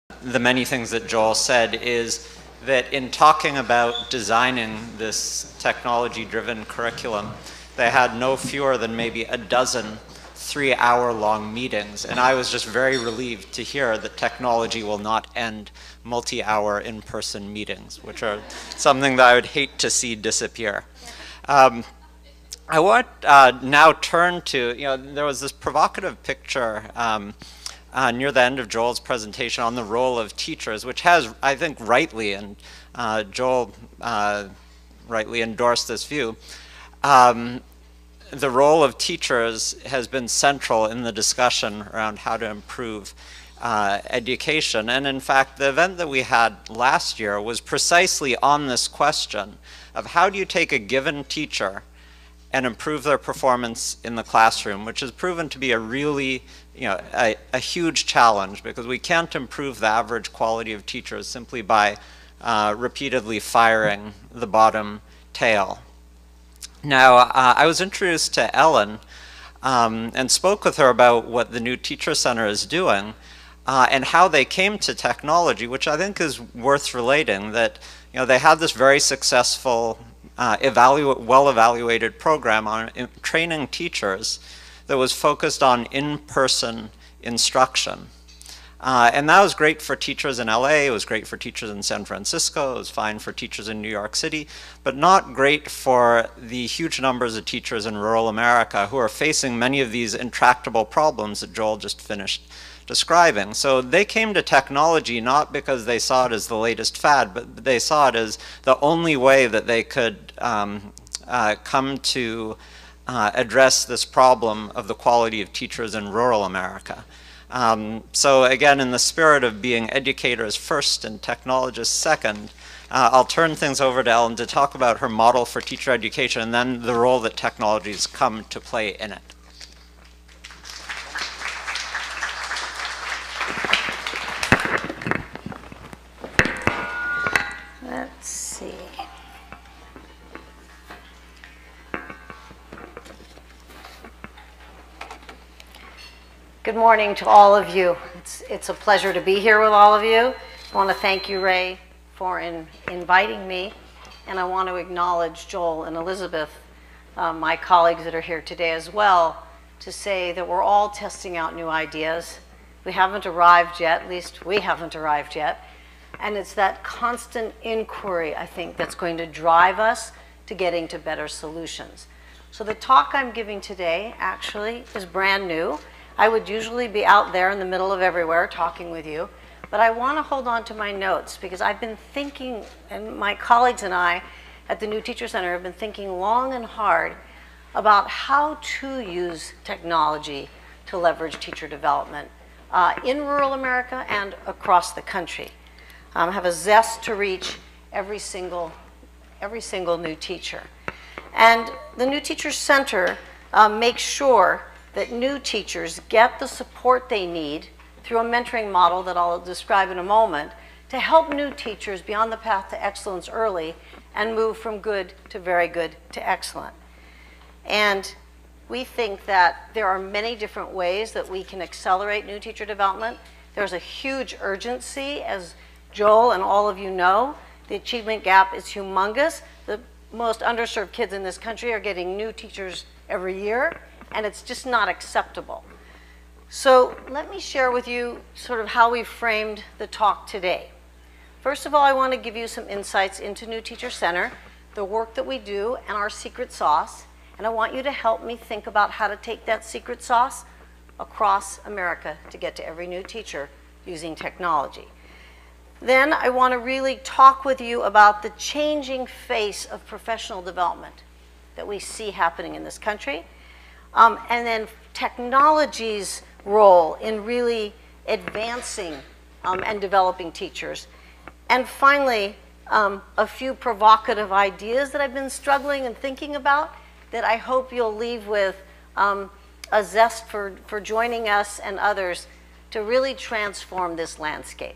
the many things that Joel said is that in talking about designing this technology-driven curriculum, they had no fewer than maybe a dozen 3-hour-long meetings, and I was just very relieved to hear that technology will not end multi-hour in-person meetings, which are something that I would hate to see disappear. I want now turn to, there was this provocative picture near the end of Joel's presentation on the role of teachers, which has, I think, rightly, and Joel rightly endorsed this view, the role of teachers has been central in the discussion around how to improve education. And in fact, the event that we had last year was precisely on this question of how do you take a given teacher and improve their performance in the classroom, which has proven to be a really, a huge challenge, because we can't improve the average quality of teachers simply by repeatedly firing the bottom tail. Now, I was introduced to Ellen and spoke with her about what the New Teacher Center is doing and how they came to technology, which I think is worth relating, that they had this very successful, well-evaluated program on training teachers that was focused on in-person instruction. And that was great for teachers in LA, it was great for teachers in San Francisco, it was fine for teachers in New York City, but not great for the huge numbers of teachers in rural America who are facing many of these intractable problems that Joel just finished describing. So they came to technology not because they saw it as the latest fad, but they saw it as the only way that they could come to address this problem of the quality of teachers in rural America. So again, in the spirit of being educators first and technologists second, I'll turn things over to Ellen to talk about her model for teacher education and then the role that technologies come to play in it. Let's see. Good morning to all of you. It's a pleasure to be here with all of you. I want to thank you, Ray, for inviting me, and I want to acknowledge Joel and Elizabeth, my colleagues that are here today as well, to say that we're all testing out new ideas. We haven't arrived yet, at least we haven't arrived yet, and it's that constant inquiry, I think, that's going to drive us to getting to better solutions. So the talk I'm giving today actually is brand new. I would usually be out there in the middle of everywhere talking with you, but I want to hold on to my notes because I've been thinking, and my colleagues and I at the New Teacher Center have been thinking long and hard about how to use technology to leverage teacher development in rural America and across the country. Have a zest to reach every single new teacher. And the New Teacher Center makes sure that new teachers get the support they need through a mentoring model that I'll describe in a moment to help new teachers be on the path to excellence early and move from good to very good to excellent. And we think that there are many different ways that we can accelerate new teacher development. There's a huge urgency, as Joel and all of you know. The achievement gap is humongous. The most underserved kids in this country are getting new teachers every year, and it's just not acceptable. So let me share with you sort of how we framed the talk today. First of all, I want to give you some insights into New Teacher Center, the work that we do, and our secret sauce. And I want you to help me think about how to take that secret sauce across America to get to every new teacher using technology. Then I want to really talk with you about the changing face of professional development that we see happening in this country. And then technology's role in really advancing and developing teachers. And finally, a few provocative ideas that I've been struggling and thinking about that I hope you'll leave with a zest for joining us and others to really transform this landscape.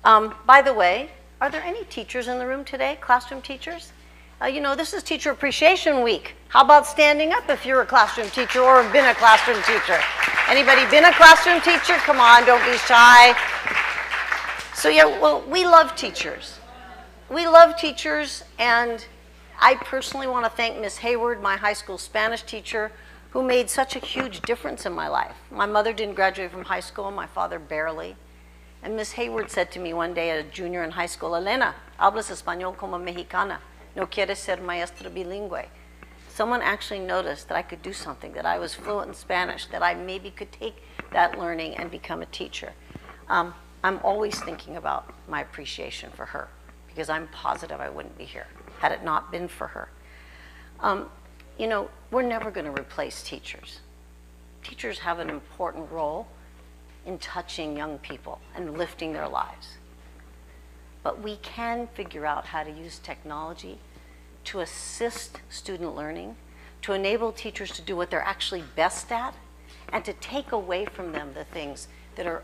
By the way, are there any teachers in the room today, classroom teachers? You know, this is Teacher Appreciation Week. How about standing up if you're a classroom teacher or have been a classroom teacher? Anybody been a classroom teacher? Come on, don't be shy. So yeah, well, we love teachers. We love teachers, and I personally want to thank Miss Hayward, my high school Spanish teacher, who made such a huge difference in my life. My mother didn't graduate from high school, my father barely. And Miss Hayward said to me one day at a junior in high school, Elena, hablas español como mexicana, no quieres ser maestra bilingüe. Someone actually noticed that I could do something, that I was fluent in Spanish, that I maybe could take that learning and become a teacher. I'm always thinking about my appreciation for her, because I'm positive I wouldn't be here had it not been for her. You know, we're never going to replace teachers. Teachers have an important role in touching young people and lifting their lives. But we can figure out how to use technology to assist student learning, to enable teachers to do what they're actually best at, and to take away from them the things that are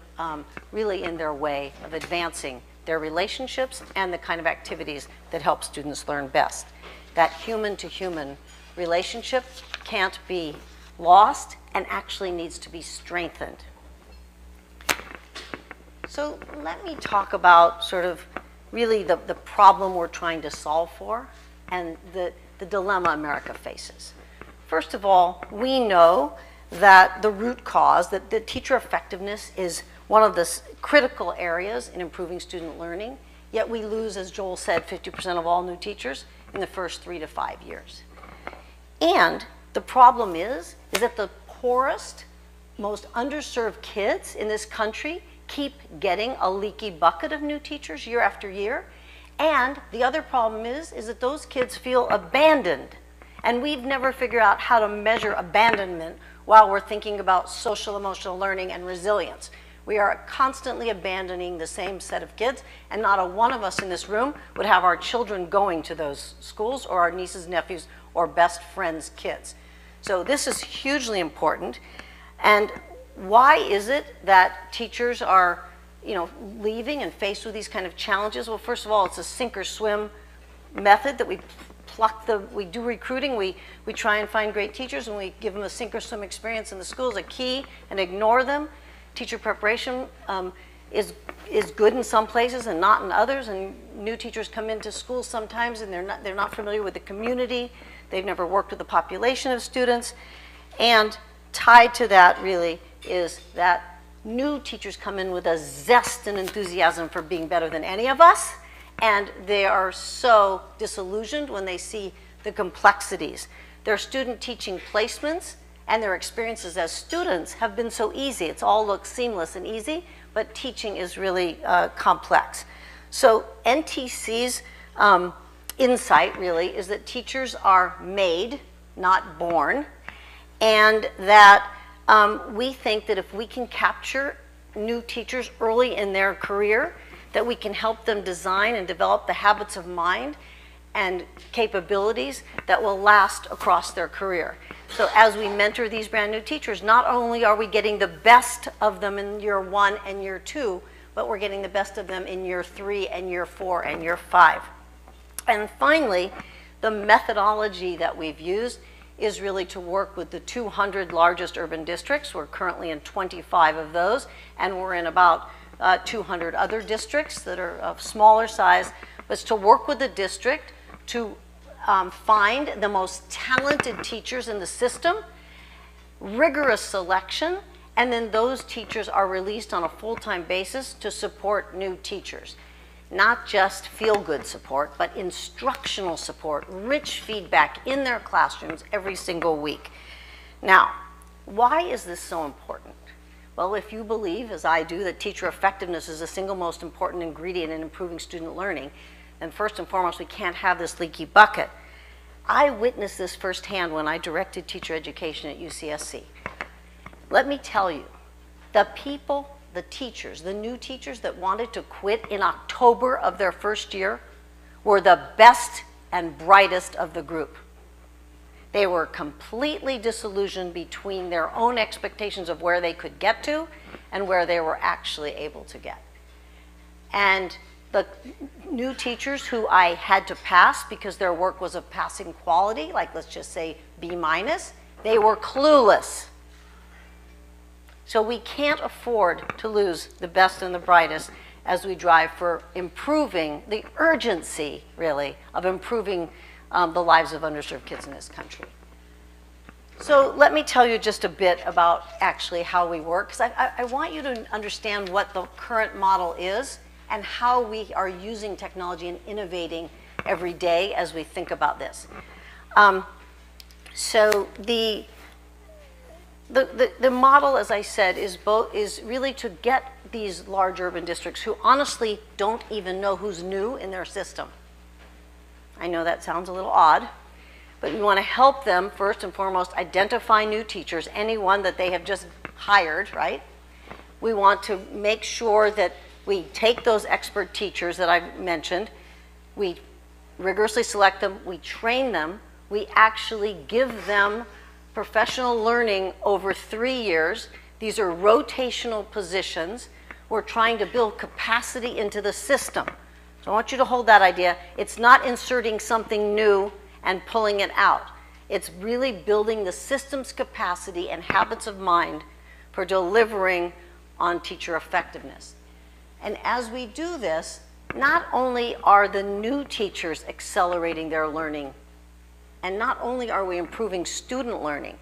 really in their way of advancing their relationships and the kind of activities that help students learn best. That human-to-human relationship can't be lost and actually needs to be strengthened. So let me talk about sort of really the problem we're trying to solve for and the dilemma America faces. First of all, we know that the root cause, that the teacher effectiveness is one of the critical areas in improving student learning, yet we lose, as Joel said, 50% of all new teachers in the first 3 to 5 years. And the problem is that the poorest, most underserved kids in this country keep getting a leaky bucket of new teachers year after year. And the other problem is that those kids feel abandoned. And we've never figured out how to measure abandonment while we're thinking about social emotional learning and resilience. We are constantly abandoning the same set of kids, and not a one of us in this room would have our children going to those schools, or our nieces, nephews, or best friends' kids. So this is hugely important. And why is it that teachers are, you know, leaving and faced with these kind of challenges? Well, first of all, it's a sink or swim method that we do recruiting, we try and find great teachers, and we give them a sink or swim experience in the schools, a key, and ignore them. Teacher preparation is good in some places and not in others, and new teachers come into schools sometimes and they're not familiar with the community, they've never worked with the population of students, and tied to that really is that new teachers come in with a zest and enthusiasm for being better than any of us, and they are so disillusioned when they see the complexities. Their student teaching placements and their experiences as students have been so easy. It's all looks seamless and easy, but teaching is really complex. So NTC's insight really is that teachers are made, not born, and that we think that if we can capture new teachers early in their career, that we can help them design and develop the habits of mind and capabilities that will last across their career. So as we mentor these brand new teachers, not only are we getting the best of them in year 1 and year 2, but we're getting the best of them in year 3 and year 4 and year 5. And finally, the methodology that we've used is really to work with the 200 largest urban districts. We're currently in 25 of those, and we're in about 200 other districts that are of smaller size. But it's to work with the district to find the most talented teachers in the system, rigorous selection, and then those teachers are released on a full-time basis to support new teachers. Not just feel-good support, but instructional support, rich feedback in their classrooms every single week. Now, why is this so important? Well, if you believe, as I do, that teacher effectiveness is the single most important ingredient in improving student learning, then first and foremost, we can't have this leaky bucket. I witnessed this firsthand when I directed teacher education at UCSC. Let me tell you, the people, the teachers, the new teachers that wanted to quit in October of their first year were the best and brightest of the group. They were completely disillusioned between their own expectations of where they could get to and where they were actually able to get. And the new teachers who I had to pass because their work was of passing quality, like let's just say B-, they were clueless. So we can't afford to lose the best and the brightest as we drive for improving the urgency, really, of improving the lives of underserved kids in this country. So let me tell you just a bit about actually how we work, because I want you to understand what the current model is and how we are using technology and innovating every day as we think about this. So the model, as I said, is really to get these large urban districts who honestly don't even know who's new in their system. I know that sounds a little odd, but we want to help them first and foremost identify new teachers, anyone that they have just hired, right? We want to make sure that we take those expert teachers that I've mentioned, we rigorously select them, we train them, we actually give them professional learning over 3 years. These are rotational positions. We're trying to build capacity into the system. So I want you to hold that idea. It's not inserting something new and pulling it out. It's really building the system's capacity and habits of mind for delivering on teacher effectiveness. And as we do this, not only are the new teachers accelerating their learning, and not only are we improving student learning,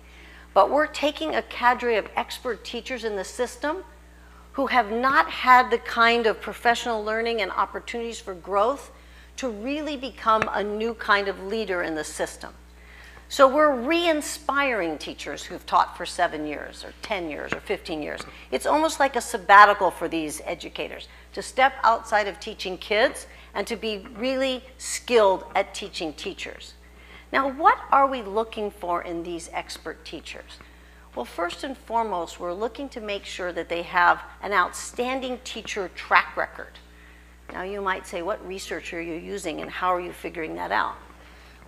but we're taking a cadre of expert teachers in the system who have not had the kind of professional learning and opportunities for growth to really become a new kind of leader in the system. So we're re-inspiring teachers who've taught for 7 years or 10 years or 15 years. It's almost like a sabbatical for these educators to step outside of teaching kids and to be really skilled at teaching teachers. Now, what are we looking for in these expert teachers? Well, first and foremost, we're looking to make sure that they have an outstanding teacher track record. Now, you might say, what research are you using and how are you figuring that out?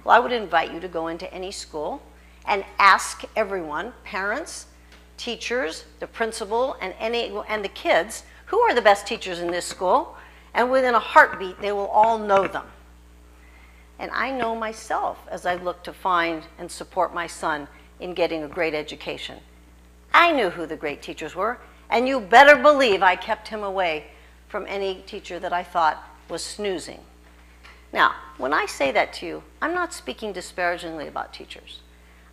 Well, I would invite you to go into any school and ask everyone, parents, teachers, the principal, and the kids, who are the best teachers in this school? And within a heartbeat, they will all know them. And I know myself as I look to find and support my son in getting a great education. I knew who the great teachers were, and you better believe I kept him away from any teacher that I thought was snoozing. Now, when I say that to you, I'm not speaking disparagingly about teachers.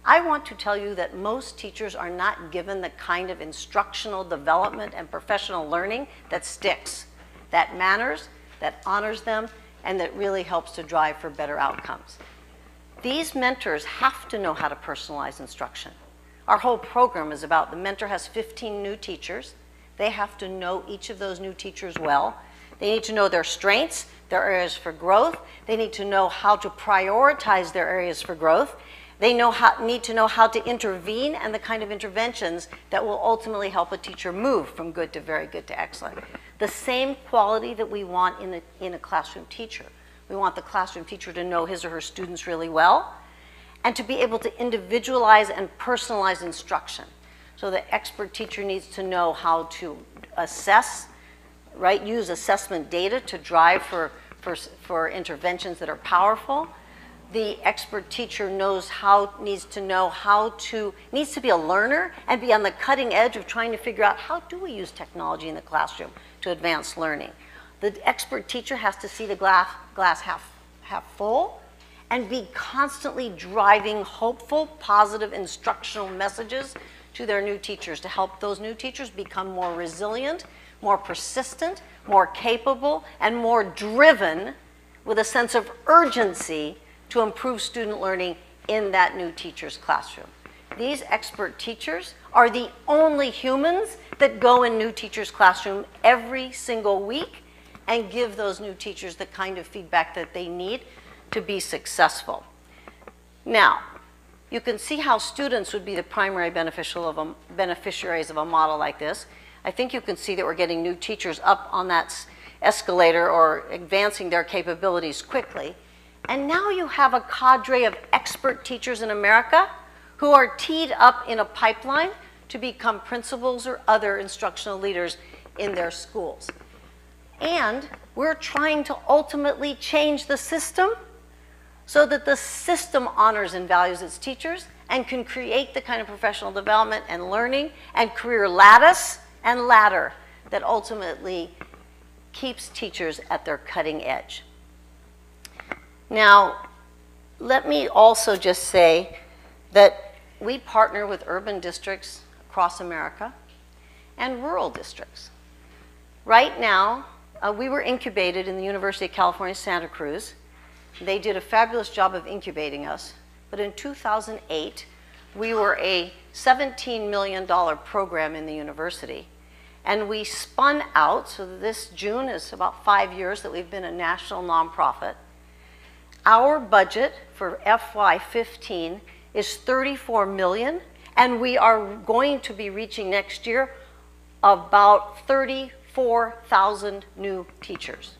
I want to tell you that most teachers are not given the kind of instructional development and professional learning that sticks, that matters, that honors them, and that really helps to drive for better outcomes. These mentors have to know how to personalize instruction. Our whole program is about the mentor has 15 new teachers. They have to know each of those new teachers well. They need to know their strengths, their areas for growth. They need to know how to prioritize their areas for growth. They need to know how to intervene and the kind of interventions that will ultimately help a teacher move from good to very good to excellent. The same quality that we want in a classroom teacher. We want the classroom teacher to know his or her students really well and to be able to individualize and personalize instruction. So the expert teacher needs to know how to assess, right? Use assessment data to drive for interventions that are powerful. The expert teacher needs to be a learner and be on the cutting edge of trying to figure out how do we use technology in the classroom to advance learning. The expert teacher has to see the glass half full and be constantly driving hopeful, positive instructional messages to their new teachers to help those new teachers become more resilient, more persistent, more capable, and more driven with a sense of urgency to improve student learning in that new teacher's classroom. These expert teachers are the only humans that go in new teachers' classroom every single week and give those new teachers the kind of feedback that they need to be successful. Now, you can see how students would be the primary beneficiaries of a model like this. I think you can see that we're getting new teachers up on that escalator or advancing their capabilities quickly. And now you have a cadre of expert teachers in America who are teed up in a pipeline to become principals or other instructional leaders in their schools. And we're trying to ultimately change the system so that the system honors and values its teachers and can create the kind of professional development and learning and career lattice and ladder that ultimately keeps teachers at their cutting edge. Now, let me also just say that we partner with urban districts across America and rural districts. Right now, we were incubated in the University of California, Santa Cruz. They did a fabulous job of incubating us, but in 2008, we were a $17 million program in the university. And we spun out, so this June is about 5 years that we've been a national nonprofit. Our budget for FY15 is $34 million, and we are going to be reaching next year about 34,000 new teachers.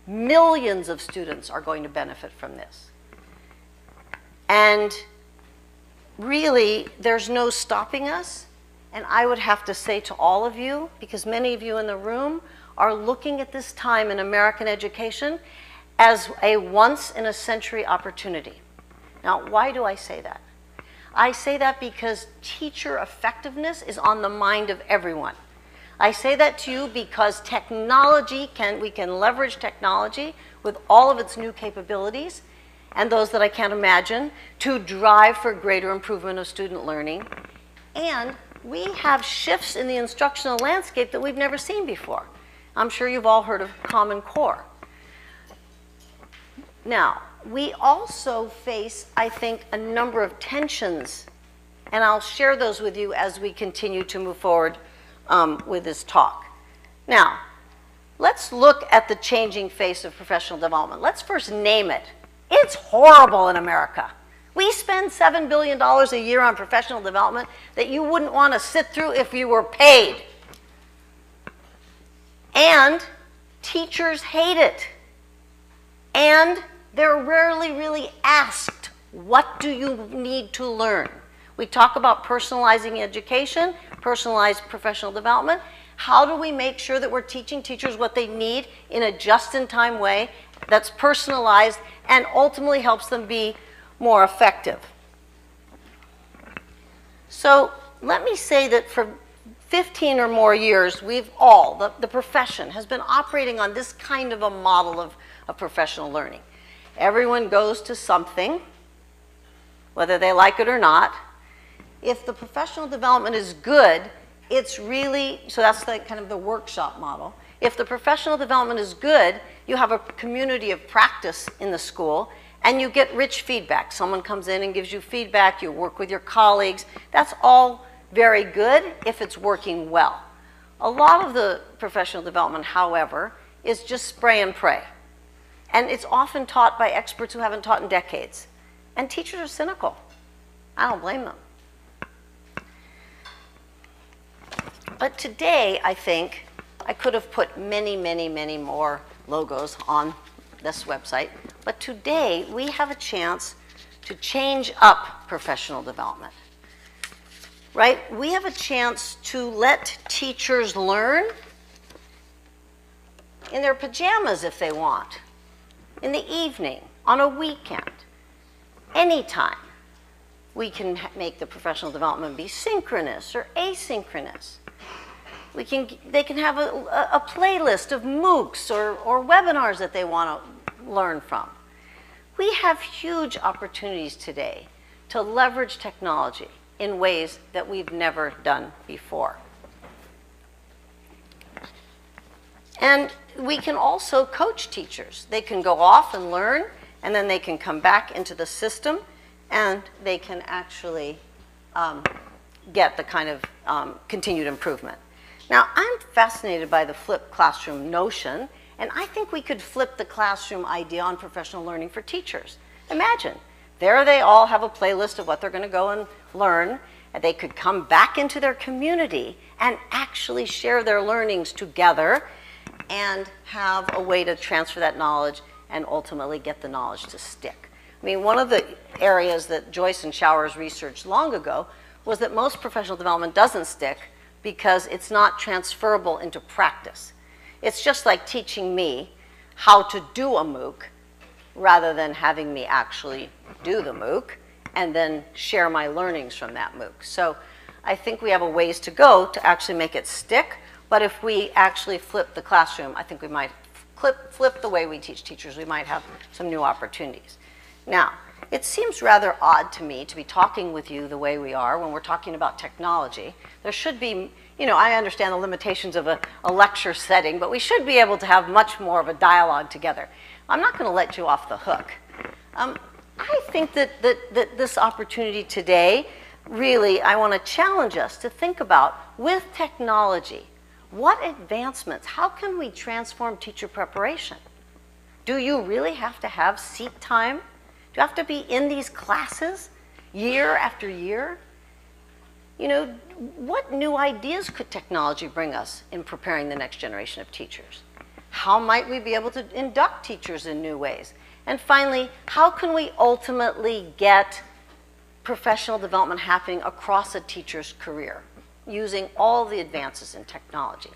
Millions of students are going to benefit from this. And really, there's no stopping us. And I would have to say to all of you, because many of you in the room are looking at this time in American education as a once-in-a-century opportunity. Now, why do I say that? I say that because teacher effectiveness is on the mind of everyone. I say that to you because we can leverage technology with all of its new capabilities, and those that I can't imagine, to drive for greater improvement of student learning. And we have shifts in the instructional landscape that we've never seen before. I'm sure you've all heard of Common Core. Now, we also face, I think, a number of tensions, and I'll share those with you as we continue to move forward with this talk. Now, let's look at the changing face of professional development. Let's first name it. It's horrible in America. We spend $7 billion a year on professional development that you wouldn't want to sit through if you were paid. And teachers hate it. And they're rarely really asked, what do you need to learn? We talk about personalizing education, personalized professional development. How do we make sure that we're teaching teachers what they need in a just-in-time way that's personalized and ultimately helps them be more effective? So let me say that for 15 or more years, we've all, the profession, has been operating on this kind of a model of professional learning. Everyone goes to something, whether they like it or not. If the professional development is good, it's really, so that's like kind of the workshop model. If the professional development is good, you have a community of practice in the school, and you get rich feedback. Someone comes in and gives you feedback, you work with your colleagues. That's all very good if it's working well. A lot of the professional development, however, is just spray and pray. And it's often taught by experts who haven't taught in decades. And teachers are cynical. I don't blame them. But today, I think, I could have put many, many, many more logos on this website. But today, we have a chance to change up professional development. Right? We have a chance to let teachers learn in their pajamas if they want, in the evening, on a weekend, anytime. We can make the professional development be synchronous or asynchronous. They can have a playlist of MOOCs or webinars that they want to learn from. We have huge opportunities today to leverage technology in ways that we've never done before. And we can also coach teachers. They can go off and learn, and then they can come back into the system, and they can actually get the kind of continued improvement. Now, I'm fascinated by the flipped classroom notion, and I think we could flip the classroom idea on professional learning for teachers. Imagine, there they all have a playlist of what they're going to go and learn, and they could come back into their community and actually share their learnings together and have a way to transfer that knowledge and ultimately get the knowledge to stick. I mean, one of the areas that Joyce and Showers researched long ago was that most professional development doesn't stick because it's not transferable into practice. It's just like teaching me how to do a MOOC rather than having me actually do the MOOC and then share my learnings from that MOOC. So I think we have a ways to go to actually make it stick, but if we actually flip the classroom, I think we might flip the way we teach teachers. We might have some new opportunities. Now, it seems rather odd to me to be talking with you the way we are when we're talking about technology. There should be, you know, I understand the limitations of a lecture setting, but we should be able to have much more of a dialogue together. I'm not going to let you off the hook. I think that this opportunity today, really, I want to challenge us to think about, with technology, what advancements, how can we transform teacher preparation? Do you really have to have seat time? Do you have to be in these classes year after year? You know, what new ideas could technology bring us in preparing the next generation of teachers? How might we be able to induct teachers in new ways? And finally, how can we ultimately get professional development happening across a teacher's career using all the advances in technology?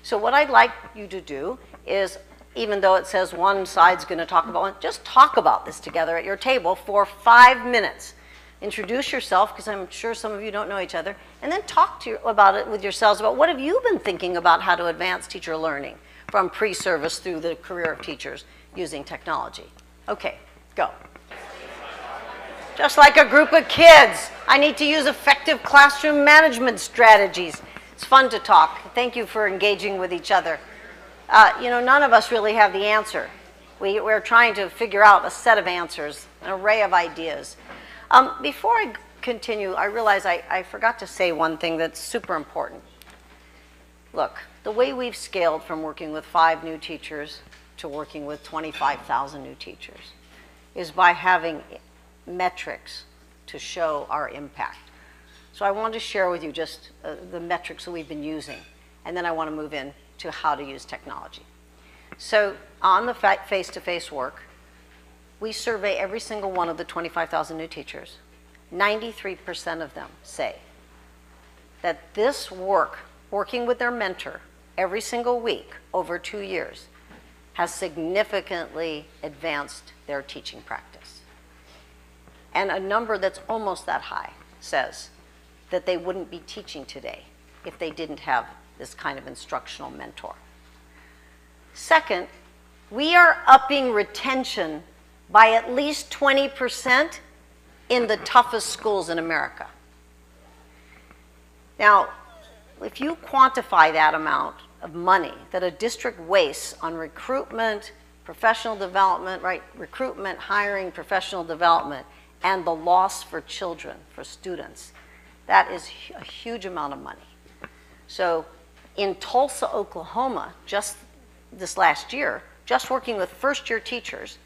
So what I'd like you to do is, even though it says one side's going to talk about one, just talk about this together at your table for 5 minutes. Introduce yourself, because I'm sure some of you don't know each other, and then talk about it with yourselves about what have you been thinking about how to advance teacher learning from pre-service through the career of teachers using technology. Okay, go. Just like a group of kids, I need to use effective classroom management strategies. It's fun to talk. Thank you for engaging with each other. You know, none of us really have the answer. We're trying to figure out a set of answers, an array of ideas. Before I continue, I realize I forgot to say one thing that's super important. Look, the way we've scaled from working with 5 new teachers to working with 25,000 new teachers is by having metrics to show our impact. So I want to share with you just the metrics that we've been using, and then I want to move in to how to use technology. So on the face-to-face work, we survey every single one of the 25,000 new teachers. 93% of them say that this work, working with their mentor every single week over 2 years, has significantly advanced their teaching practice. And a number that's almost that high says that they wouldn't be teaching today if they didn't have this kind of instructional mentor. Second, we are upping retention by at least 20% in the toughest schools in America. Now, if you quantify that amount of money that a district wastes on recruitment, professional development, right? Recruitment, hiring, professional development, and the loss for children, for students, that is a huge amount of money. So in Tulsa, Oklahoma, just this last year, just working with first-year teachers,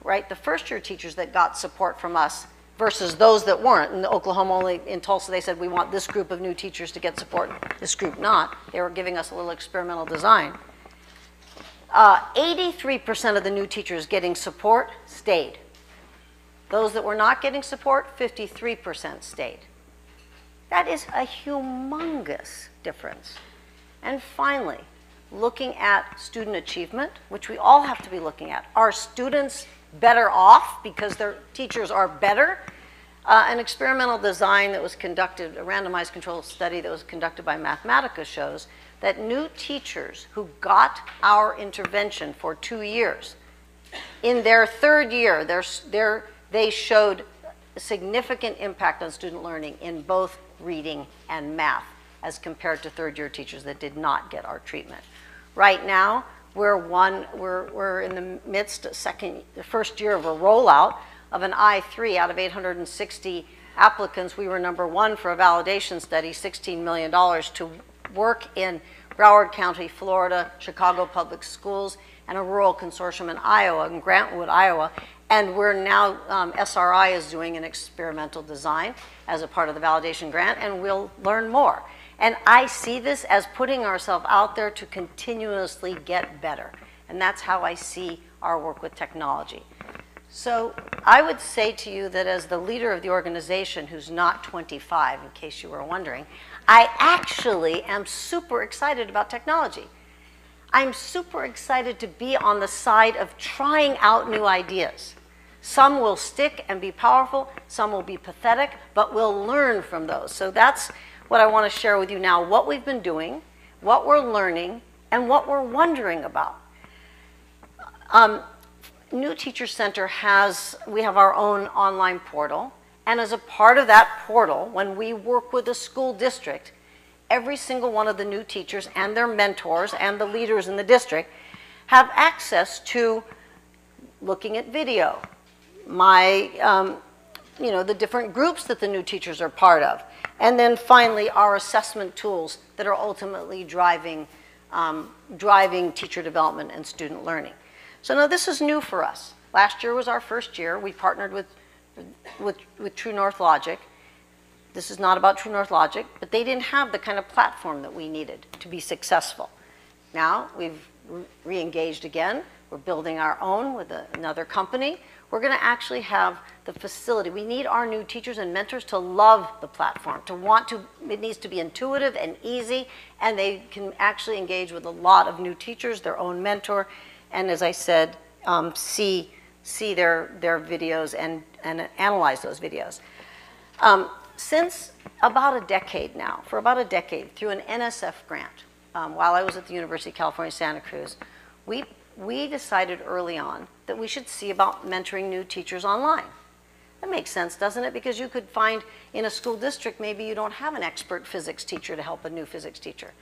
right? The first-year teachers that got support from us versus those that weren't. In Oklahoma, only in Tulsa, they said, we want this group of new teachers to get support, this group not. They were giving us a little experimental design. 83% of the new teachers getting support stayed. Those that were not getting support, 53% stayed. That is a humongous difference. And finally, looking at student achievement, which we all have to be looking at. Are students better off because their teachers are better? An experimental design that was conducted, a randomized controlled study that was conducted by Mathematica shows that new teachers who got our intervention for 2 years, in their 3rd year, they showed a significant impact on student learning in both reading and math as compared to 3rd-year teachers that did not get our treatment. Right now, we're in the midst of the first year of a rollout of an I3 out of 860 applicants. We were #1 for a validation study, $16 million to work in Broward County, Florida, Chicago Public Schools, and a rural consortium in Iowa, in Grantwood, Iowa. And we're now, SRI is doing an experimental design as a part of the validation grant, and we'll learn more. And I see this as putting ourselves out there to continuously get better. And that's how I see our work with technology. So I would say to you that as the leader of the organization, who's not 25, in case you were wondering, I actually am super excited about technology. I'm super excited to be on the side of trying out new ideas. Some will stick and be powerful, some will be pathetic, but we'll learn from those. So that's what I want to share with you now, what we've been doing, what we're learning, and what we're wondering about. New Teacher Center we have our own online portal, and as a part of that portal, when we work with a school district, every single one of the new teachers and their mentors and the leaders in the district have access to looking at video, the different groups that the new teachers are part of, and then finally our assessment tools that are ultimately driving teacher development and student learning. So now this is new for us. Last year was our first year. We partnered with True North Logic. This is not about True North Logic, but they didn't have the kind of platform that we needed to be successful. Now we've re-engaged again. We're building our own with another company. We're going to actually have the facility. We need our new teachers and mentors to love the platform, it needs to be intuitive and easy, and they can actually engage with a lot of new teachers, their own mentor, and as I said, see their videos and analyze those videos. Since about a decade now, for about a decade, through an NSF grant, while I was at the University of California, Santa Cruz, we decided early on that we should see about mentoring new teachers online. That makes sense, doesn't it? Because you could find in a school district, maybe you don't have an expert physics teacher to help a new physics teacher.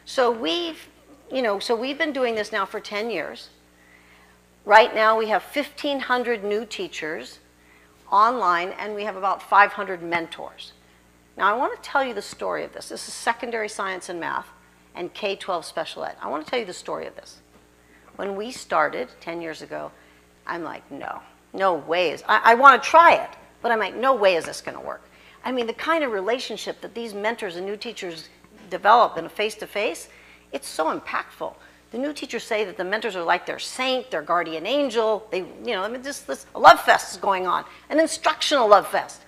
So we've been doing this now for 10 years. Right now we have 1,500 new teachers online, and we have about 500 mentors. Now I want to tell you the story of this. This is secondary science and math and K-12 special ed. I want to tell you the story of this. When we started 10 years ago, I'm like, no way I want to try it, but I'm like, no way is this going to work. I mean, the kind of relationship that these mentors and new teachers develop in a face-to-face, it's so impactful. The new teachers say that the mentors are like their saint, their guardian angel. A love fest is going on, an instructional love fest.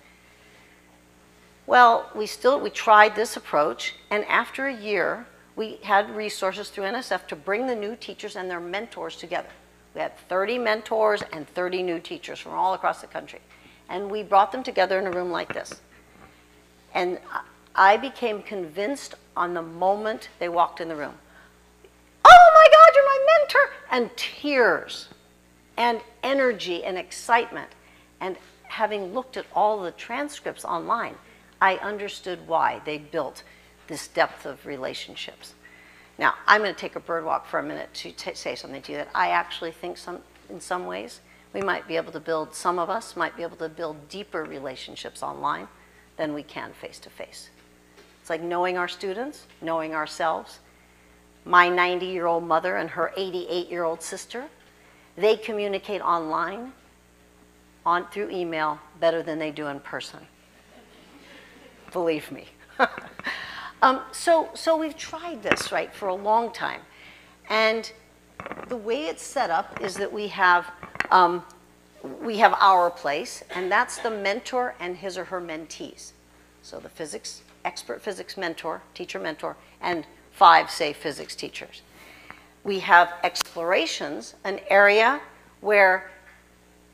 Well, we tried this approach, and after a year, we had resources through NSF to bring the new teachers and their mentors together. We had 30 mentors and 30 new teachers from all across the country. And we brought them together in a room like this. And I became convinced on the moment they walked in the room. Oh my God, you're my mentor! And tears and energy and excitement. And having looked at all the transcripts online, I understood why they built this depth of relationships. Now, I'm going to take a bird walk for a minute to say something to you that I actually think in some ways some of us might be able to build deeper relationships online than we can face-to-face. It's like knowing our students, knowing ourselves. My 90-year-old mother and her 88-year-old sister, they communicate online through email better than they do in person. Believe me. So we've tried this, right, for a long time. And the way it's set up is that we have our place, and that's the mentor and his or her mentees. So the expert physics mentor, teacher mentor, and 5, say, physics teachers. We have explorations, an area where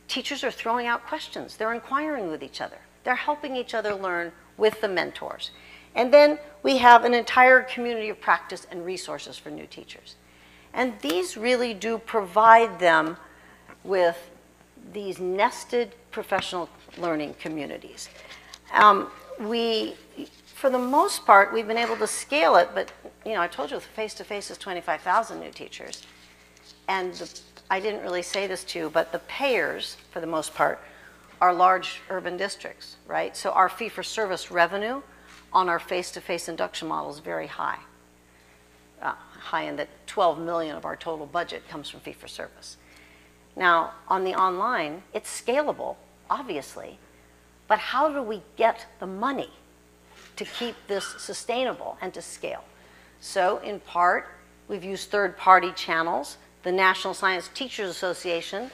teachers are throwing out questions. They're inquiring with each other. They're helping each other learn with the mentors. And then we have an entire community of practice and resources for new teachers. And these really do provide them with these nested professional learning communities. For the most part, we've been able to scale it, but I told you the face-to-face is 25,000 new teachers. And I didn't really say this to you, but the payers, for the most part, are large urban districts, right? So our fee-for-service revenue on our face-to-face induction model is very high. High in that 12 million of our total budget comes from fee-for-service. Now, on the online, it's scalable, obviously, but how do we get the money to keep this sustainable and to scale? So, in part, we've used third-party channels. The National Science Teachers Association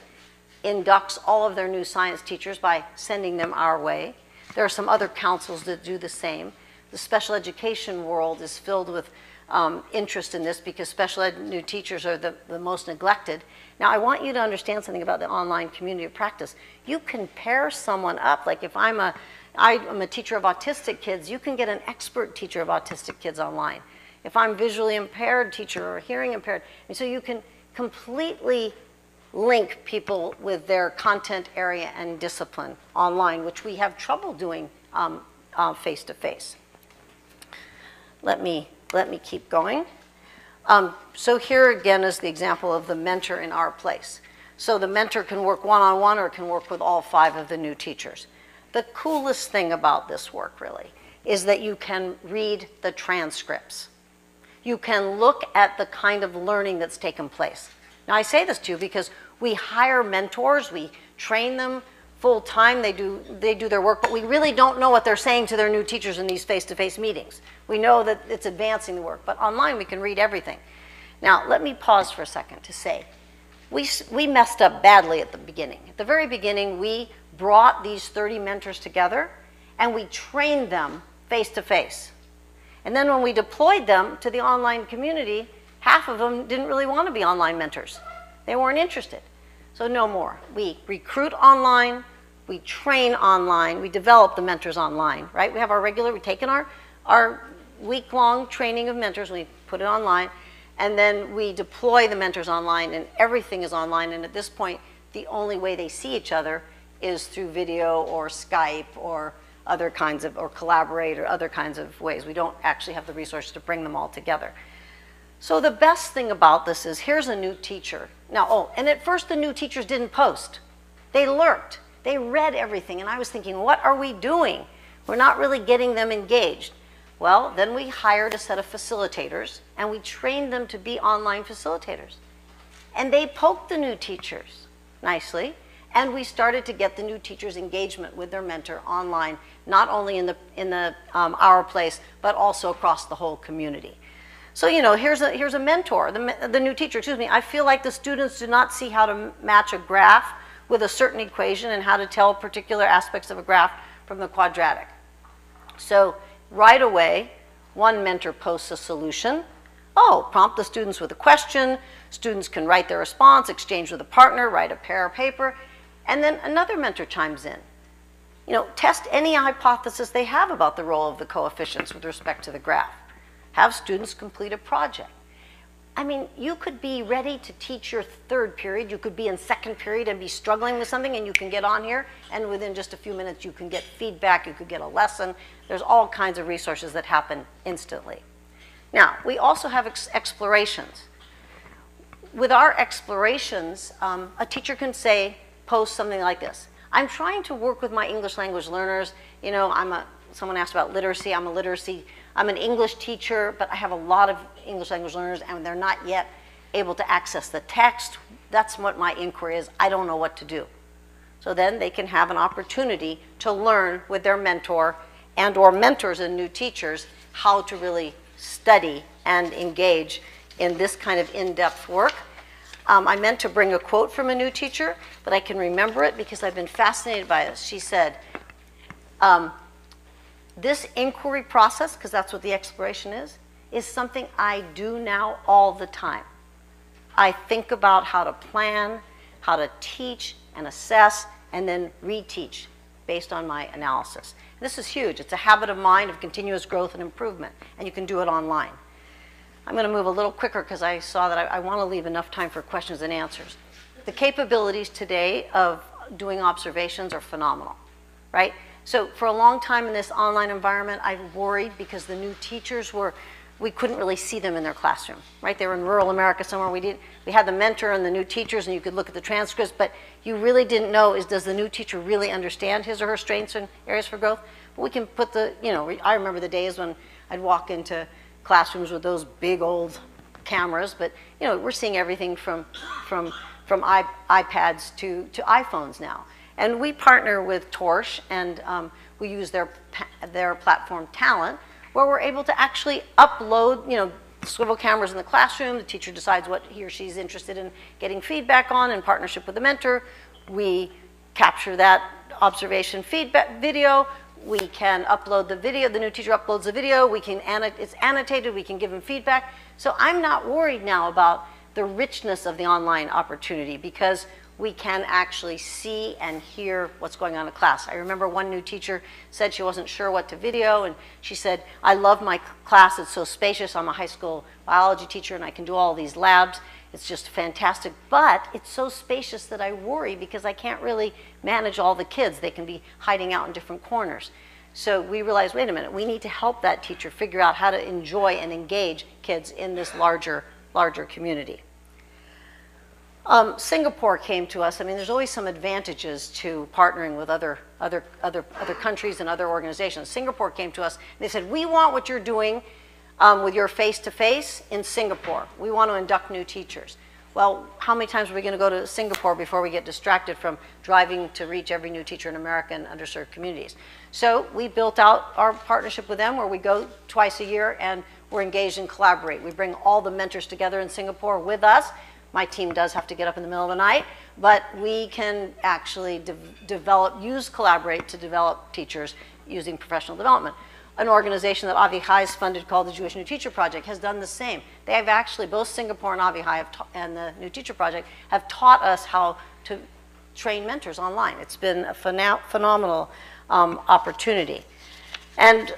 inducts all of their new science teachers by sending them our way. There are some other councils that do the same. The special education world is filled with interest in this because special ed new teachers are the most neglected. Now, I want you to understand something about the online community of practice. You can pair someone up. Like if I'm a teacher of autistic kids, you can get an expert teacher of autistic kids online. If I'm visually impaired teacher or hearing impaired, and so you can completely link people with their content area and discipline online, which we have trouble doing face-to-face. Let me keep going. So here again is the example of the mentor in our place. So the mentor can work one-on-one or can work with all 5 of the new teachers. The coolest thing about this work really is that you can read the transcripts. You can look at the kind of learning that's taken place. Now I say this to you because we hire mentors, we train them full-time, they do their work, but we really don't know what they're saying to their new teachers in these face-to-face meetings. We know that it's advancing the work, but online we can read everything. Now, let me pause for a second to say, we messed up badly at the beginning. At the very beginning, we brought these 30 mentors together and we trained them face-to-face. And then when we deployed them to the online community, half of them didn't really want to be online mentors. They weren't interested. So no more. We recruit online, we train online, we develop the mentors online, right? We have we've taken our week-long training of mentors, we put it online, and then we deploy the mentors online, and everything is online, and at this point, the only way they see each other is through video or Skype or other kinds of, or Collaborate or other kinds of ways. We don't actually have the resources to bring them all together. So the best thing about this is, here's a new teacher. Now, and at first the new teachers didn't post. They lurked. They read everything, and I was thinking, what are we doing? We're not really getting them engaged. Well, then we hired a set of facilitators, and we trained them to be online facilitators. And they poked the new teachers nicely, and we started to get the new teachers' engagement with their mentor online, not only in our place, but also across the whole community. So, you know, here's a mentor, the new teacher, excuse me. I feel like the students do not see how to match a graph with a certain equation and how to tell particular aspects of a graph from the quadratic. So right away, one mentor posts a solution. Oh, prompt the students with a question. Students can write their response, exchange with a partner, write a pair of paper. And then another mentor chimes in. You know, test any hypothesis they have about the role of the coefficients with respect to the graph. Have students complete a project. I mean, you could be ready to teach your 3rd period. You could be in 2nd period and be struggling with something, and you can get on here, and within just a few minutes you can get feedback, you could get a lesson. There's all kinds of resources that happen instantly. Now, we also have explorations. With our explorations, a teacher can post something like this. I'm trying to work with my English language learners. You know, someone asked about literacy. I'm an English teacher, but I have a lot of English language learners, and they're not yet able to access the text. That's what my inquiry is. I don't know what to do. So then they can have an opportunity to learn with their mentor and or mentors and new teachers how to really study and engage in this kind of in-depth work. I meant to bring a quote from a new teacher, but I can remember it because I've been fascinated by this. She said, this inquiry process, because that's what the exploration is something I do now all the time. I think about how to plan, how to teach and assess, and then reteach based on my analysis. This is huge. It's a habit of mind of continuous growth and improvement, and you can do it online. I'm going to move a little quicker because I saw that I want to leave enough time for questions and answers. The capabilities today of doing observations are phenomenal, right? So for a long time in this online environment, I worried because the new teachers we couldn't really see them in their classroom, right? They were in rural America somewhere. We had the mentor and the new teachers, and you could look at the transcripts, but you really didn't know, does the new teacher really understand his or her strengths and areas for growth? But we can put I remember the days when I'd walk into classrooms with those big old cameras, but we're seeing everything from iPads to iPhones now. And we partner with Torch, and we use their platform Talent, where we're able to actually upload, swivel cameras in the classroom. The teacher decides what he or she's interested in getting feedback on in partnership with the mentor. We capture that observation feedback video. We can upload the video. The new teacher uploads the video. It's annotated. We can give them feedback. So I'm not worried now about the richness of the online opportunity because we can actually see and hear what's going on in class. I remember one new teacher said she wasn't sure what to video, and she said, I love my class. It's so spacious. I'm a high school biology teacher, and I can do all these labs. It's just fantastic, but it's so spacious that I worry because I can't really manage all the kids. They can be hiding out in different corners. So we realized, wait a minute, we need to help that teacher figure out how to enjoy and engage kids in this larger community. Singapore came to us. I mean, there's always some advantages to partnering with other countries and other organizations. Singapore came to us, and they said, we want what you're doing with your face-to-face in Singapore. We want to induct new teachers. Well, how many times are we going to go to Singapore before we get distracted from driving to reach every new teacher in America and underserved communities? So we built out our partnership with them where we go twice a year and we're engaged and collaborate. We bring all the mentors together in Singapore with us. My team does have to get up in the middle of the night, but we can actually use Collaborate to develop teachers using professional development. An organization that Avi Hai has funded called the Jewish New Teacher Project has done the same. They have actually, both Singapore and Avi Hai and the New Teacher Project have taught us how to train mentors online. It's been a phenomenal opportunity. And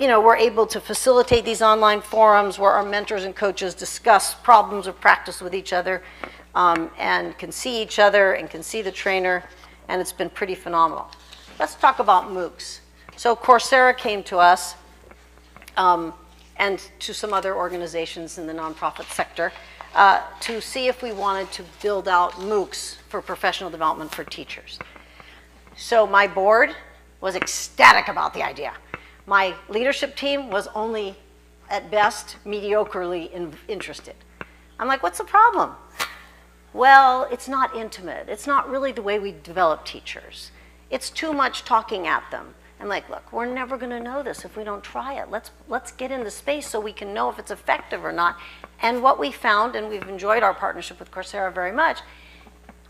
you know, we're able to facilitate these online forums where our mentors and coaches discuss problems of practice with each other and can see each other and can see the trainer, and it's been pretty phenomenal. Let's talk about MOOCs. So Coursera came to us and to some other organizations in the nonprofit sector to see if we wanted to build out MOOCs for professional development for teachers. So my board was ecstatic about the idea. My leadership team was only, at best, mediocrely interested. I'm like, what's the problem? Well, it's not intimate. It's not really the way we develop teachers. It's too much talking at them. I'm like, look, we're never going to know this if we don't try it. Let's get in the space so we can know if it's effective or not. And what we found, and we've enjoyed our partnership with Coursera very much,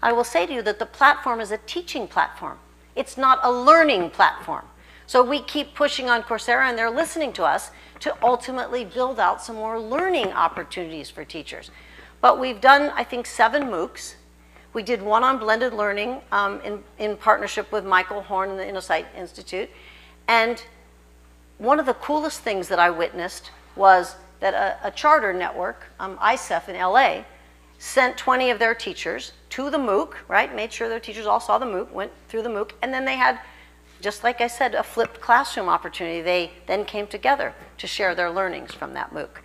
I will say to you that the platform is a teaching platform. It's not a learning platform. So we keep pushing on Coursera, and they're listening to us to ultimately build out some more learning opportunities for teachers. But we've done, I think, 7 MOOCs. We did one on blended learning in partnership with Michael Horn and the InnoSight Institute. And one of the coolest things that I witnessed was that a charter network, ISEF in LA, sent 20 of their teachers to the MOOC, right? Made sure their teachers all saw the MOOC, went through the MOOC, and then they had, just like I said, a flipped classroom opportunity. They then came together to share their learnings from that MOOC.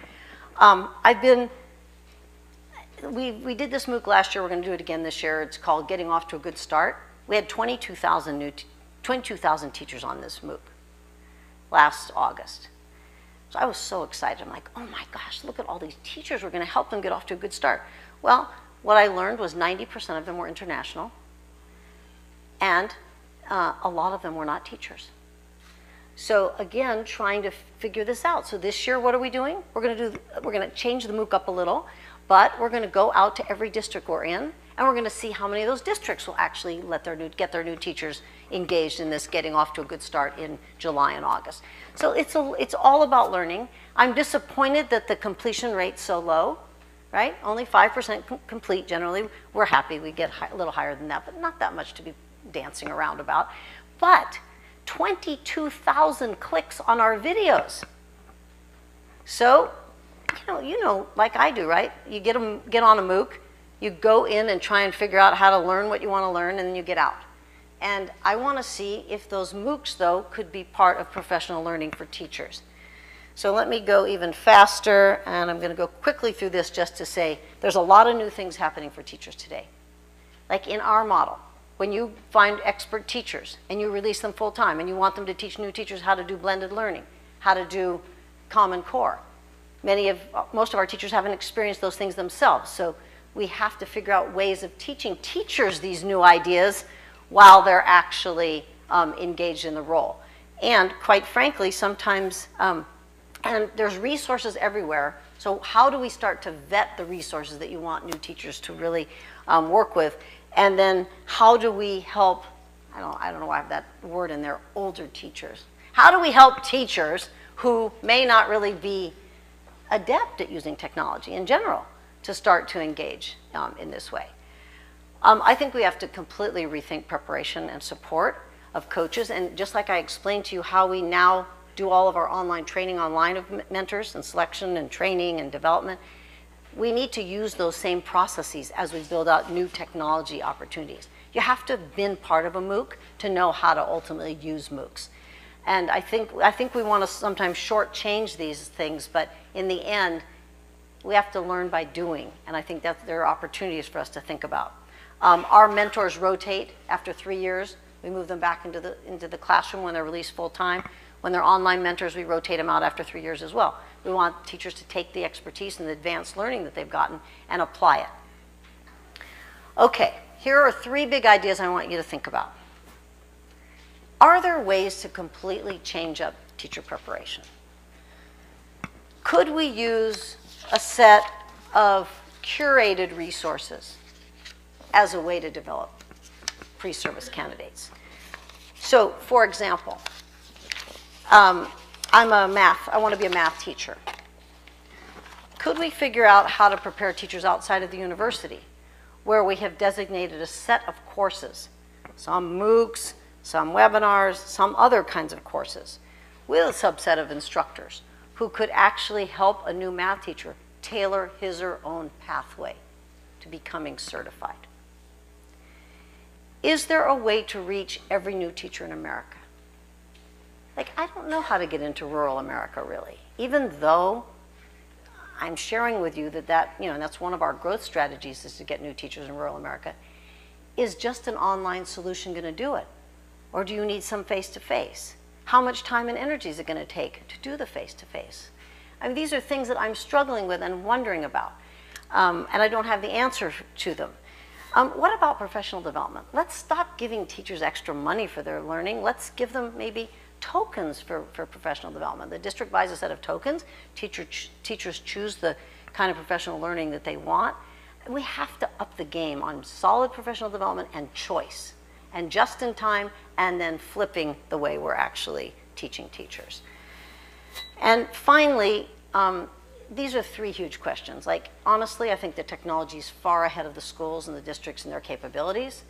We did this MOOC last year. We're going to do it again this year. It's called Getting Off to a Good Start. We had 22,000 teachers on this MOOC last August. So I was so excited. I'm like, oh my gosh, look at all these teachers. We're going to help them get off to a good start. Well, what I learned was 90% of them were international, and a lot of them were not teachers. So again, trying to figure this out. So this year, what are we doing? We're going to change the MOOC up a little, but we're going to go out to every district we're in, and we're going to see how many of those districts will actually get their new teachers engaged in this Getting Off to a Good Start in July and August. So it's all about learning. I'm disappointed that the completion rate's so low, right? Only 5% complete generally. We're happy we get a little higher than that, but not that much to be dancing around about. But 22,000 clicks on our videos. So, you know, like I do, right? You get on a MOOC, you go in and try and figure out how to learn what you want to learn, and then you get out. And I want to see if those MOOCs, though, could be part of professional learning for teachers. So let me go even faster, and I'm going to go quickly through this just to say there's a lot of new things happening for teachers today. Like in our model, when you find expert teachers and you release them full-time and you want them to teach new teachers how to do blended learning, how to do Common Core, most of our teachers haven't experienced those things themselves. So we have to figure out ways of teaching teachers these new ideas while they're actually engaged in the role. And quite frankly, sometimes, and there's resources everywhere. So how do we start to vet the resources that you want new teachers to really work with? And then how do we help, I don't know why I have that word in there, older teachers. How do we help teachers who may not really be adept at using technology in general to start to engage in this way? I think we have to completely rethink preparation and support of coaches. And just like I explained to you how we now do all of our online training online of mentors and selection and training and development, we need to use those same processes as we build out new technology opportunities. You have to have been part of a MOOC to know how to ultimately use MOOCs. And I think we want to sometimes shortchange these things, but in the end, we have to learn by doing. And I think that there are opportunities for us to think about. Our mentors rotate after 3 years. We move them back into the classroom when they're released full time. When they're online mentors, we rotate them out after 3 years as well. We want teachers to take the expertise and the advanced learning that they've gotten and apply it. Okay, here are 3 big ideas I want you to think about. Are there ways to completely change up teacher preparation? Could we use a set of curated resources as a way to develop pre-service candidates? So, for example, I want to be a math teacher. Could we figure out how to prepare teachers outside of the university, where we have designated a set of courses, some MOOCs, some webinars, some other kinds of courses, with a subset of instructors who could actually help a new math teacher tailor his or her own pathway to becoming certified? Is there a way to reach every new teacher in America? Like, I don't know how to get into rural America, really, even though I'm sharing with you that that's one of our growth strategies, is to get new teachers in rural America. Is just an online solution going to do it? Or do you need some face-to-face? How much time and energy is it going to take to do the face-to-face? I mean, these are things that I'm struggling with and wondering about, and I don't have the answer to them. What about professional development? Let's stop giving teachers extra money for their learning. Let's give them maybe tokens for professional development. The district buys a set of tokens. Teachers choose the kind of professional learning that they want. We have to up the game on solid professional development and choice, and just in time, and then flipping the way we're actually teaching teachers. And finally, these are 3 huge questions. Like, honestly, I think the technology is far ahead of the schools and the districts and their capabilities.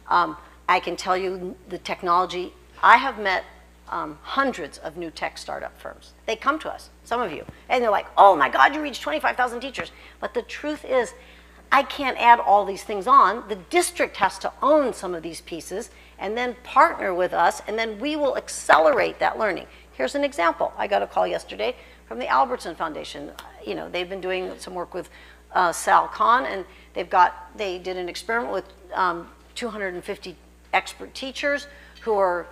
I can tell you the technology, I have met hundreds of new tech startup firms. They come to us, some of you, and they're like, oh my God, you reached 25,000 teachers. But the truth is, I can't add all these things on. The district has to own some of these pieces and then partner with us, and then we will accelerate that learning. Here's an example. I got a call yesterday from the Albertson Foundation. They've been doing some work with Sal Khan, and they did an experiment with 250 expert teachers who are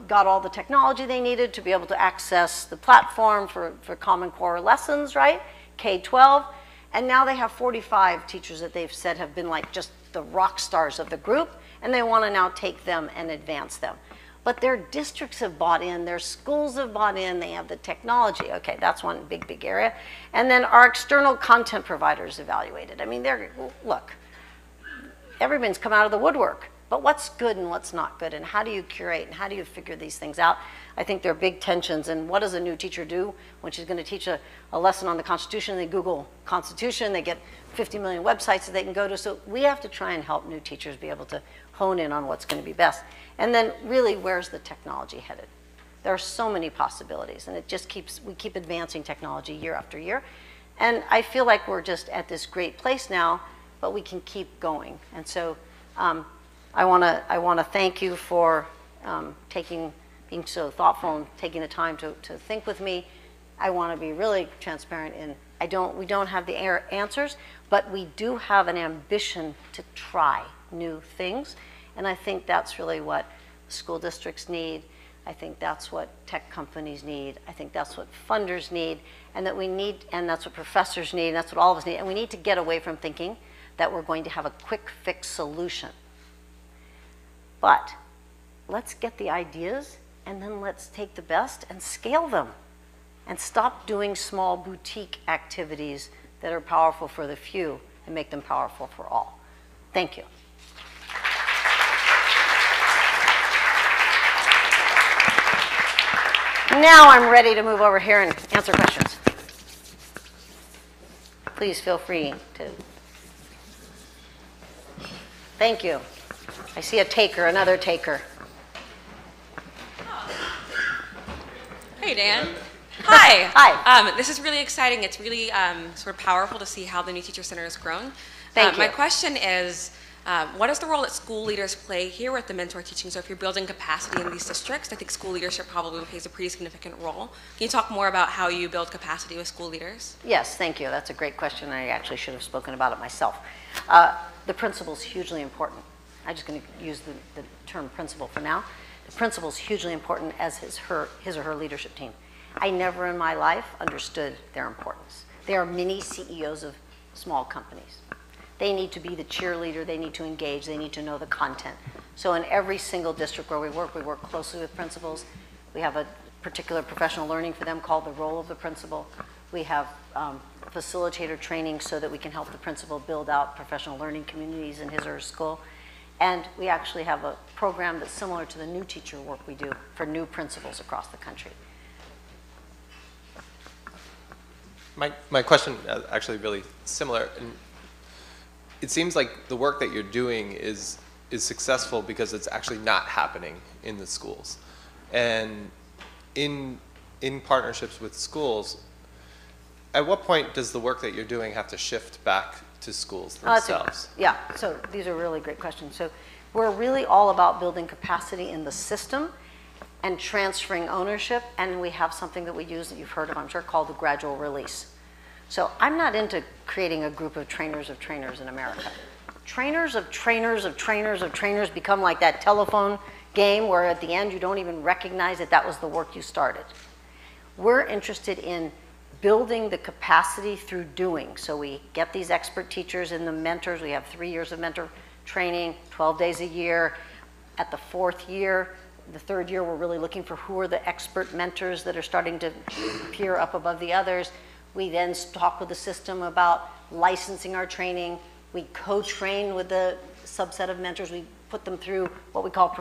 got all the technology they needed to be able to access the platform for Common Core lessons, right? K-12. And now they have 45 teachers that they've said have been like just the rock stars of the group, and they want to now take them and advance them. But their districts have bought in, their schools have bought in, they have the technology. Okay, that's one big area. And then our external content providers evaluated. I mean, look, everyone's come out of the woodwork. But what's good and what's not good, and how do you curate, and how do you figure these things out? I think there are big tensions, and what does a new teacher do when she's going to teach a lesson on the Constitution? They Google Constitution, they get 50 million websites that they can go to. So we have to try and help new teachers be able to hone in on what's going to be best. And then really, where's the technology headed? There are so many possibilities, and we keep advancing technology year after year. And I feel like we're just at this great place now, but we can keep going. And so I want to thank you for being so thoughtful and taking the time to think with me. I want to be really transparent in we don't have the answers, but we do have an ambition to try new things, and I think that's really what school districts need. I think that's what tech companies need. I think that's what funders need, and that's what professors need, and that's what all of us need. And we need to get away from thinking that we're going to have a quick fix solution. But let's get the ideas, and then let's take the best and scale them, and stop doing small boutique activities that are powerful for the few and make them powerful for all. Thank you. Now I'm ready to move over here and answer questions. Please feel free to. Thank you. I see a taker, another taker. Hey, Dan. Hi. Hi. This is really exciting. It's really sort of powerful to see how the New Teacher Center has grown. Thank you. My question is, what is the role that school leaders play here with the mentor teaching? So if you're building capacity in these districts, I think school leadership probably plays a pretty significant role. Can you talk more about how you build capacity with school leaders? Yes, thank you. That's a great question. I actually should have spoken about it myself. The principal is hugely important. I'm just going to use the term principal for now. The principal is hugely important as his or her leadership team. I never in my life understood their importance. They are mini CEOs of small companies. They need to be the cheerleader, they need to engage, they need to know the content. So in every single district where we work closely with principals. We have a particular professional learning for them called the role of the principal. We have facilitator training so that we can help the principal build out professional learning communities in his or her school. And we actually have a program that's similar to the new teacher work we do for new principals across the country. My question is actually really similar. And it seems like the work that you're doing is successful because it's actually not happening in the schools. And in partnerships with schools, at what point does the work that you're doing have to shift back to schools themselves? Yeah, so these are really great questions. So we're really all about building capacity in the system and transferring ownership, and we have something that we use that you've heard of, I'm sure, called the gradual release. So I'm not into creating a group of trainers in America. Trainers of trainers of trainers of trainers become like that telephone game where at the end you don't even recognize that that was the work you started. We're interested in building the capacity through doing. So we get these expert teachers and the mentors. We have 3 years of mentor training, 12 days a year. At the 4th year, the 3rd year, we're really looking for who are the expert mentors that are starting to appear up above the others. We then talk with the system about licensing our training. We co-train with the subset of mentors. We put them through what we call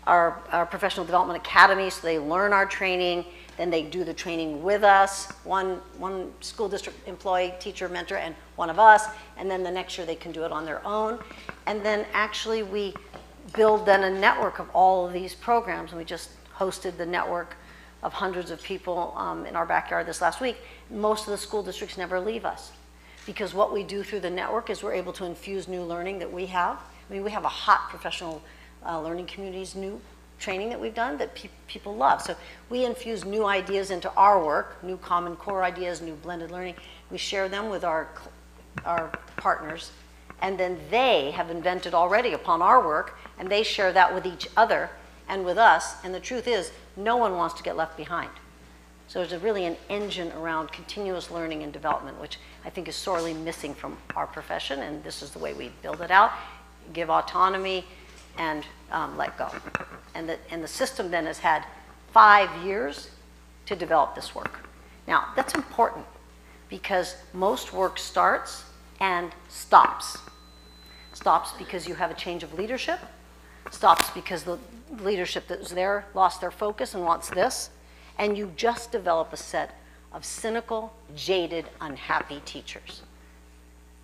our professional development academy, so they learn our training. Then they do the training with us, one school district employee, teacher, mentor, and one of us. And then the next year they can do it on their own. And then actually we build then a network of all of these programs. And we just hosted the network of hundreds of people in our backyard this last week. Most of the school districts never leave us because what we do through the network is we're able to infuse new learning that we have. I mean, we have a hot professional learning communities, new training that we've done that people love. So we infuse new ideas into our work, new common core ideas, new blended learning. We share them with our partners, and then they have invented already upon our work, and they share that with each other and with us. And the truth is, no one wants to get left behind. So there's really an engine around continuous learning and development, which I think is sorely missing from our profession, and this is the way we build it out, give autonomy, and let go. And the system then has had 5 years to develop this work. Now, that's important because most work starts and stops. Stops because you have a change of leadership, stops because the leadership that was there lost their focus and wants this, and you just develop a set of cynical, jaded, unhappy teachers.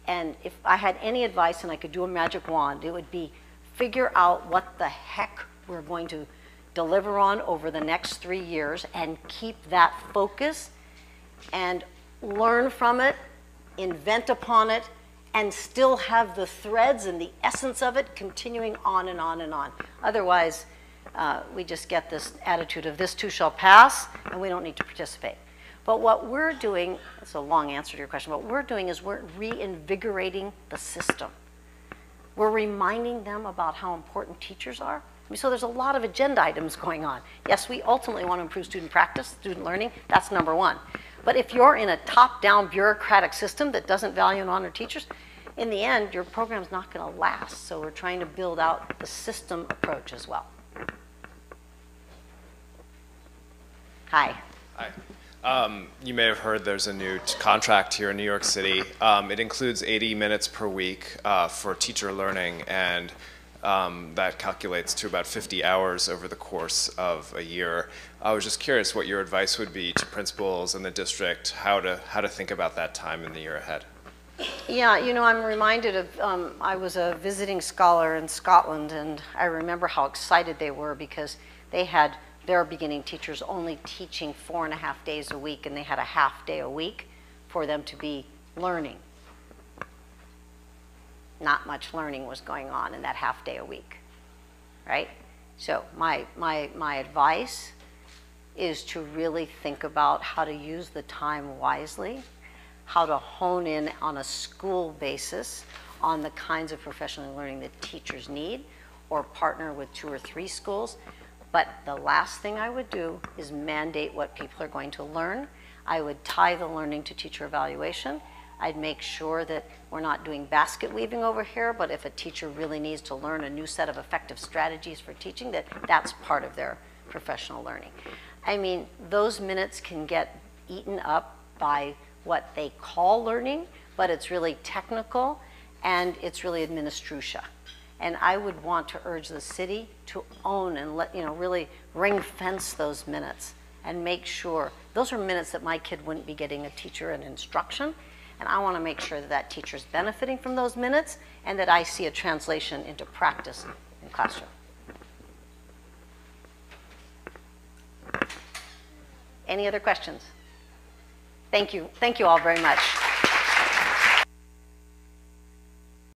And if I had any advice and I could do a magic wand, it would be figure out what the heck we're going to deliver on over the next 3 years and keep that focus and learn from it, invent upon it, and still have the threads and the essence of it continuing on and on and on. Otherwise, we just get this attitude of this too shall pass, and we don't need to participate. But what we're doing, it's a long answer to your question, what we're doing is we're reinvigorating the system. We're reminding them about how important teachers are. I mean, so there's a lot of agenda items going on. Yes, we ultimately want to improve student practice, student learning. That's number one. But if you're in a top-down bureaucratic system that doesn't value and honor teachers, in the end, your program's not going to last. So we're trying to build out the system approach as well. Hi. Hi. You may have heard there's a new contract here in New York City. It includes 80 minutes per week for teacher learning, and that calculates to about 50 hours over the course of a year. I was just curious what your advice would be to principals in the district, how to think about that time in the year ahead. Yeah, you know, I'm reminded of, I was a visiting scholar in Scotland, and I remember how excited they were because they had their beginning teachers only teaching 4.5 days a week, and they had a half day a week for them to be learning. Not much learning was going on in that half day a week, right? So my advice is to really think about how to use the time wisely, how to hone in on a school basis on the kinds of professional learning that teachers need, or partner with 2 or 3 schools. But the last thing I would do is mandate what people are going to learn. I would tie the learning to teacher evaluation. I'd make sure that we're not doing basket weaving over here, but if a teacher really needs to learn a new set of effective strategies for teaching, that's part of their professional learning. I mean, those minutes can get eaten up by what they call learning, but it's really technical and it's really administrutia. And I would want to urge the city to own and really ring fence those minutes and make sure those are minutes that my kid wouldn't be getting a teacher and instruction. And I want to make sure that that teacher's benefiting from those minutes and that I see a translation into practice in classroom. Any other questions? Thank you all very much.